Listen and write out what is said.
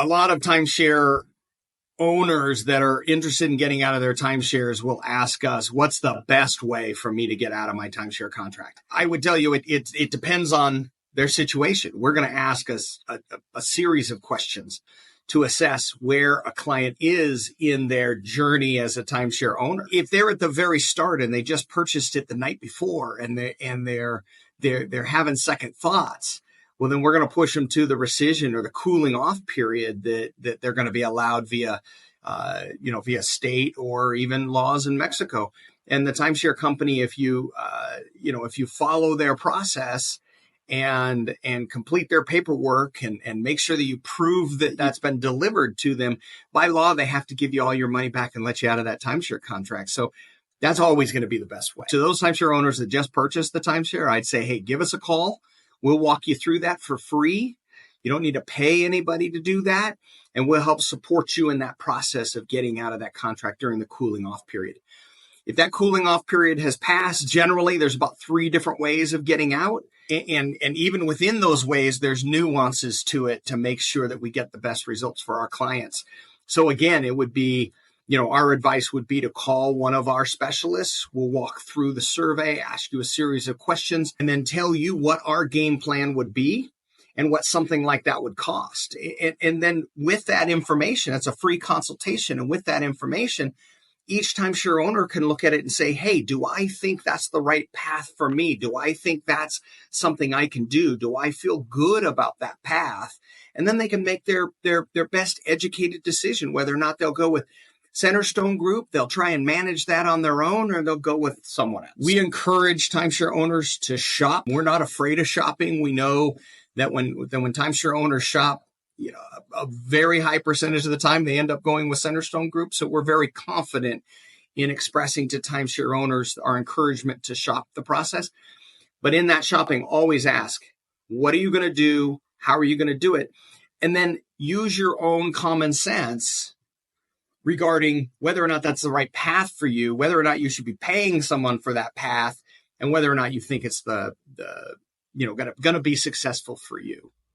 A lot of timeshare owners that are interested in getting out of their timeshares will ask us, what's the best way for me to get out of my timeshare contract? I would tell you it depends on their situation. We're going to ask us a series of questions to assess where a client is in their journey as a timeshare owner. If they're at the very start and they just purchased it the night before and they're having second thoughts, well, then we're going to push them to the rescission or the cooling off period that they're going to be allowed via state or even laws in Mexico. And the timeshare company, if you follow their process and complete their paperwork and make sure that you prove that that's been delivered to them, by law, they have to give you all your money back and let you out of that timeshare contract. So that's always going to be the best way. To those timeshare owners that just purchased the timeshare, I'd say, hey, give us a call. We'll walk you through that for free. You don't need to pay anybody to do that. And we'll help support you in that process of getting out of that contract during the cooling off period. If that cooling off period has passed, generally there's about 3 different ways of getting out. And even within those ways, there's nuances to it to make sure that we get the best results for our clients. So again, it would be, our advice would be to call one of our specialists. We'll walk through the survey, ask you a series of questions, and then tell you what our game plan would be and what something like that would cost. And then with that information, it's a free consultation. And with that information, each timeshare owner can look at it and say, hey, do I think that's the right path for me? Do I think that's something I can do? Do I feel good about that path? And then they can make their best educated decision, whether or not they'll go with Centerstone Group, they'll try and manage that on their own, or they'll go with someone else. We encourage timeshare owners to shop. We're not afraid of shopping. We know that when timeshare owners shop, a very high percentage of the time they end up going with Centerstone Group. So we're very confident in expressing to timeshare owners our encouragement to shop the process. But in that shopping, always ask, what are you going to do? How are you going to do it? And then use your own common sense regarding whether or not that's the right path for you, whether or not you should be paying someone for that path, and whether or not you think it's going to be successful for you.